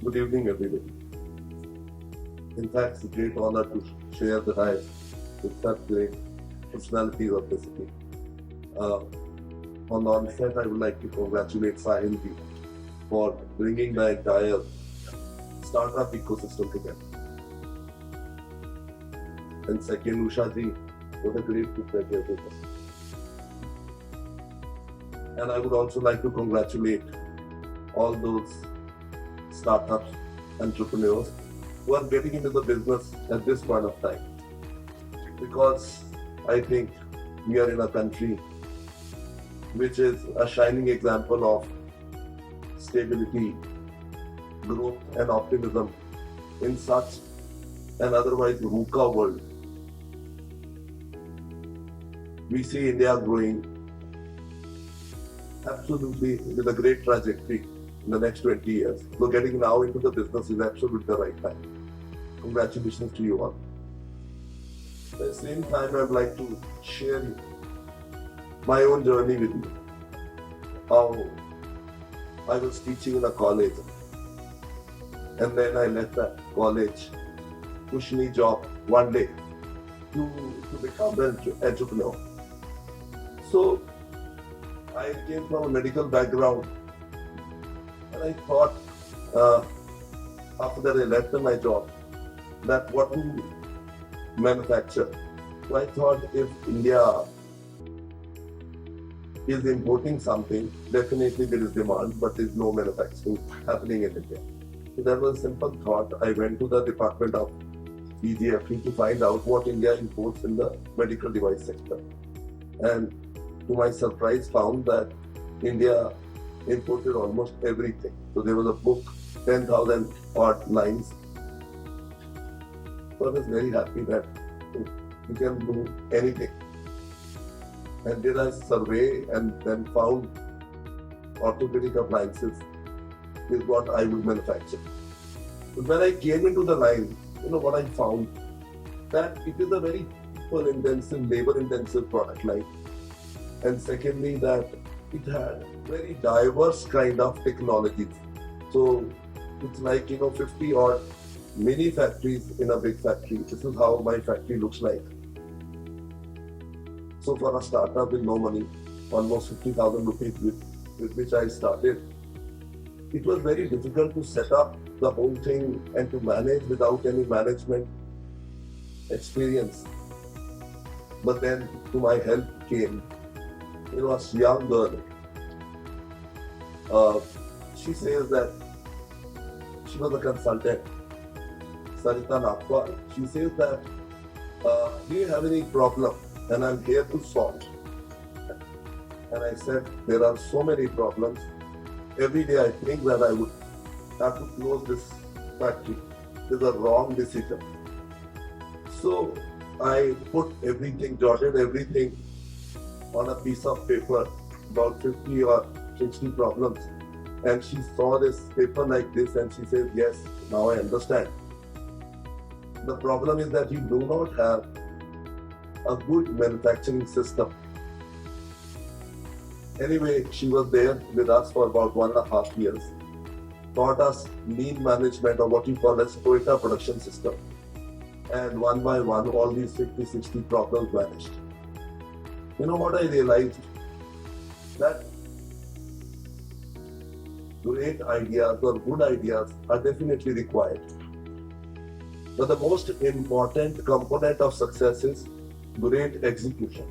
Good evening, everybody. In fact, it's a great honor to share the rise with such great personalities of the city. Uh, on the onset, I would like to congratulate Sahil for bringing the entire startup ecosystem together. And second, Usha ji, what a great pleasure with us. And I would also like to congratulate all those startups, entrepreneurs who are getting into the business at this point of time. Because I think we are in a country which is a shining example of stability, growth and optimism in such an otherwise VUCA world. We see India growing absolutely with a great trajectory in the next 20 years. So getting now into the business is absolutely the right time. Congratulations to you all. At the same time, I'd like to share my own journey with you. How I was teaching in a college and then I left that college, cushiony job one day to become an entrepreneur. So I came from a medical background and I thought after that I left my job that what to manufacture. So I thought if India is importing something, definitely there is demand, but there is no manufacturing happening in India. So that was a simple thought. I went to the Department of EGFE to find out what India imports in the medical device sector. And to my surprise, found that India imported almost everything. So there was a book, 10,000 odd lines. So I was very happy that you can do anything. And did a survey and then found orthopedic appliances is what I would manufacture. But when I came into the line, you know what I found? That it is a very people-intensive, labor-intensive product line. And secondly, that it had very diverse kind of technologies. So it's like 50 odd mini factories in a big factory. This is how my factory looks like. So for a startup with no money, almost 50,000 rupees with which I started, it was very difficult to set up the whole thing and to manage without any management experience. But then to my help came a young girl. She says that she was a consultant, Sarita Napwa. She says that, do you have any problem? And I'm here to solve. And I said, there are so many problems. Every day I think that I would have to close this factory. This is a wrong decision. So I put everything, jotted everything on a piece of paper, about 50 or 60 problems. And she saw this paper like this and she said, yes, now I understand. The problem is that you do not have a good manufacturing system. Anyway, she was there with us for about 1.5 years, taught us lean management or what you call as Toyota production system. And one by one, all these 50, 60 problems vanished. You know what I realized? That great ideas or good ideas are definitely required. But the most important component of success is great execution.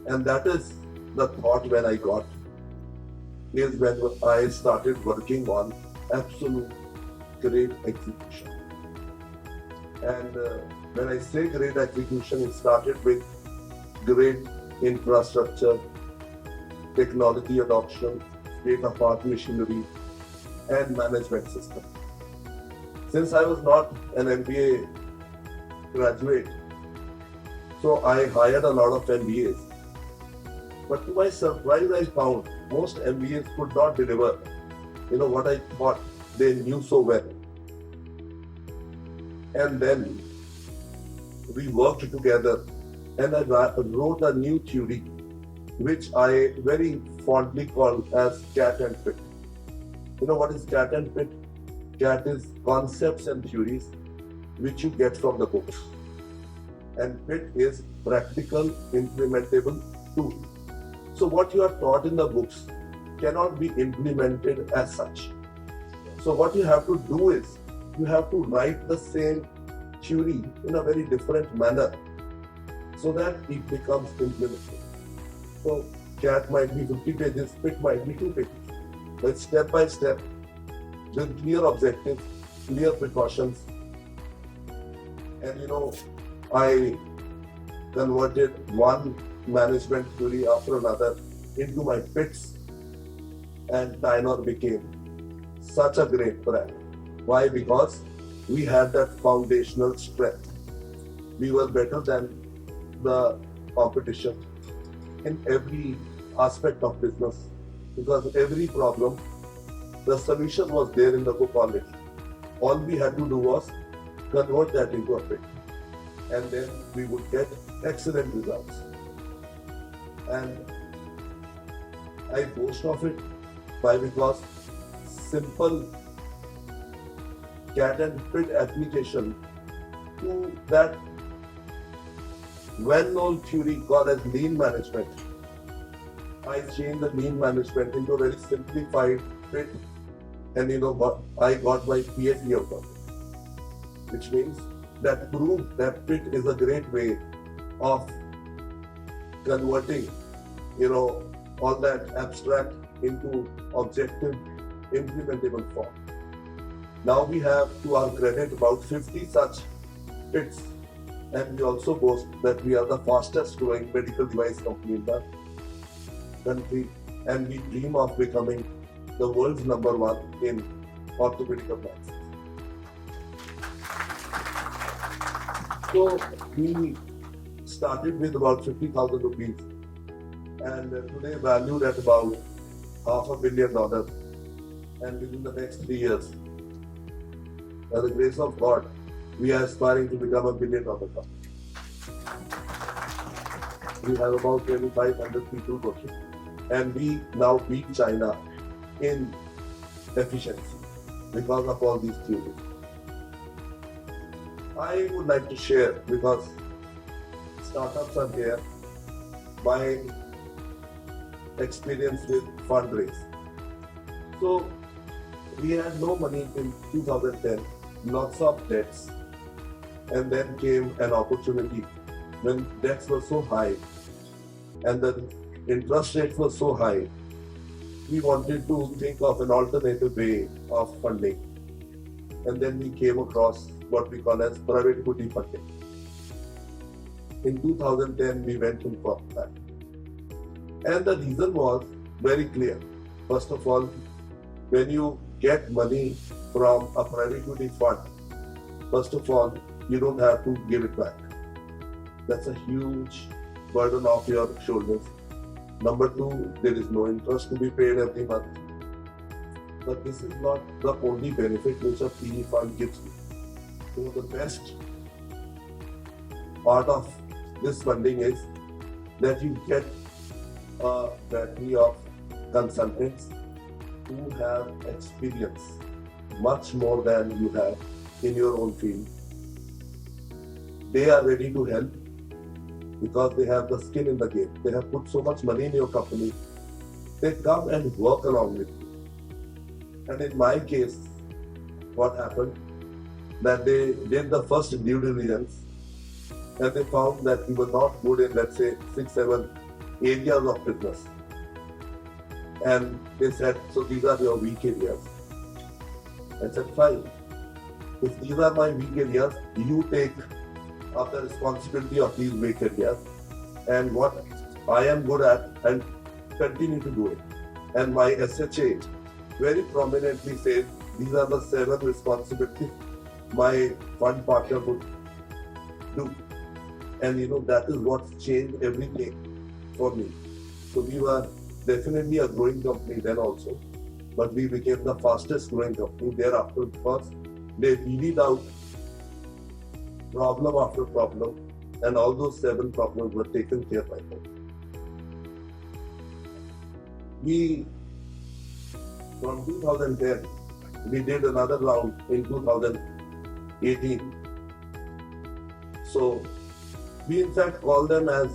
And that is the thought when I got, is when I started working on absolute great execution. And when I say great execution, it started with great infrastructure, technology adoption, state-of-art machinery, and management system. Since I was not an MBA graduate, so I hired a lot of MBAs. But to my surprise, I found most MBAs could not deliver, what I thought they knew so well. And then we worked together and I wrote a new theory, which I very fondly call as cat and pit. You know what is cat and pit? CAT is concepts and theories which you get from the books. And PIT is practical, implementable tool. So what you are taught in the books cannot be implemented as such. So what you have to do is, you have to write the same theory in a very different manner so that it becomes implementable. So CAT might be 50 pages, PIT might be 2 pages. But step by step, with clear objectives, clear precautions. And I converted one management theory after another into my PITs, and Tynor became such a great brand. Why? Because we had that foundational strength. We were better than the competition in every aspect of business, because every problem, the solution was there in the book already. All we had to do was convert that into a PIT, and then we would get excellent results. And I boast of it. Why? Because simple CAT and PIT application to that well-known theory called as lean management. I changed the lean management into a very simplified PIT, and I got my PhD out of it, which means that proved that PIT is a great way of converting, all that abstract into objective, implementable form. Now we have, to our credit, about 50 such PITs, and we also boast that we are the fastest growing medical device company in the country, and we dream of becoming the world's #1 in orthopedic appliances. So we started with about 50,000 rupees, and today valued at about $500 million. And within the next 3 years, by the grace of God, we are aspiring to become $1 billion company. We have about 2,500 people working, and we now beat China in efficiency because of all these theories. I would like to share, because startups are here, my experience with fundraise. So we had no money in 2010, lots of debts, and then came an opportunity when debts were so high and the interest rates were so high. We wanted to think of an alternative way of funding, and then we came across what we call as private equity funding. In 2010, we went in for that. And the reason was very clear. First of all, when you get money from a private equity fund, first of all, you don't have to give it back. That's a huge burden off your shoulders. Number two, there is no interest to be paid every month. But this is not the only benefit which a PE fund gives you. The best part of this funding is that you get a battery of consultants who have experience much more than you have in your own field. They are ready to help because they have the skin in the game. They have put so much money in your company. They come and work along with you. And in my case, what happened? That they did the first due diligence, and they found that we were not good in, let's say, 6-7 areas of business. And they said, so these are your weak areas. I said, fine. If these are my weak areas, you take up the responsibility of these weak areas, and what I am good at, and continue to do it. And my SHA very prominently says, these are the 7 responsibilities my fund partner would do. And that is what changed everything for me. So we were definitely a growing company then also, but we became the fastest growing company thereafter because they weeded out problem after problem, and all those 7 problems were taken care by them. We, from 2010, we did another round in 2018. So we in fact call them as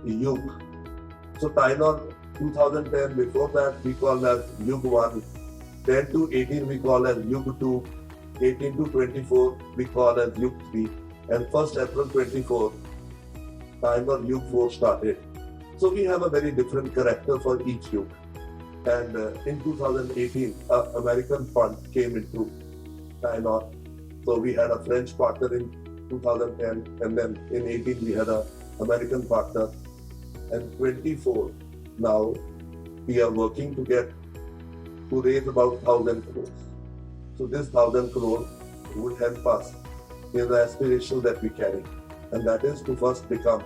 Yug. So Tynor 2010, before that we call as Yug 1. 10 to 18 we call as Yug 2. 18 to 24 we call as Yug 3. And 1st April 24, Tynor Yug 4 started. So we have a very different character for each Yug. And in 2018, an American fund came into Tynor. So we had a French partner in 2010, and then in 18 we had an American partner. And 24 now we are working to raise about 1,000 crores. So this 1,000 crores would help us in the aspiration that we carry, and that is to first become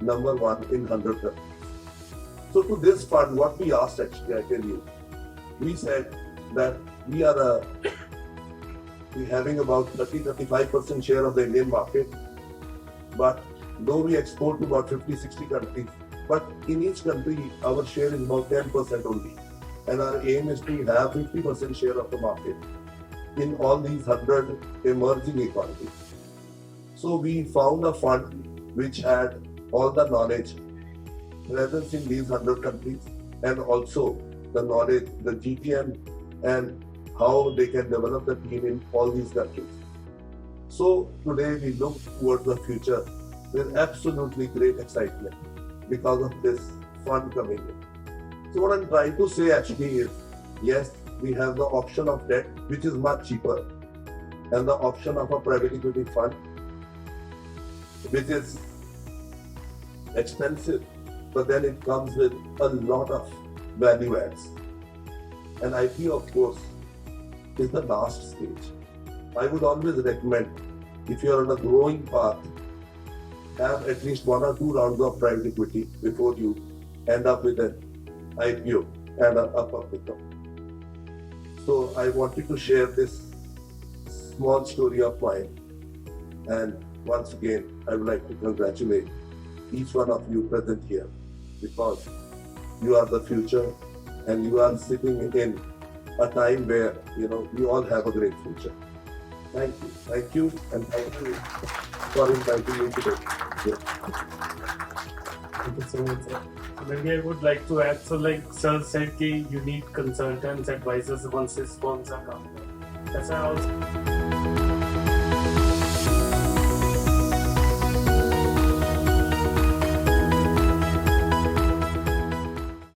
number one in 100 countries. So to this fund, what we asked actually, I tell you, we said that we having about 30-35% share of the Indian market, but though we export to about 50-60 countries, but in each country our share is about 10% only, and our aim is to have 50% share of the market in all these 100 emerging economies. So we found a fund which had all the knowledge, presence in these 100 countries, and also the knowledge, the GTM, and how they can develop the team in all these countries. So today we look towards the future with absolutely great excitement because of this fund coming in. So what I'm trying to say actually is, yes, we have the option of debt, which is much cheaper, and the option of a private equity fund, which is expensive, but then it comes with a lot of value adds. And IPO, of course, is the last stage. I would always recommend, if you're on a growing path, have at least 1 or 2 rounds of private equity before you end up with an IPO and a public company. So I wanted to share this small story of mine, and once again I would like to congratulate each one of you present here, because you are the future and you are sitting in a time where we all have a great future. Thank you, and thank you for inviting me today. Yeah. Thank you so much, sir. So maybe I would like to add, so like sir said, you need consultants, advisors once his firms are come. That's why I also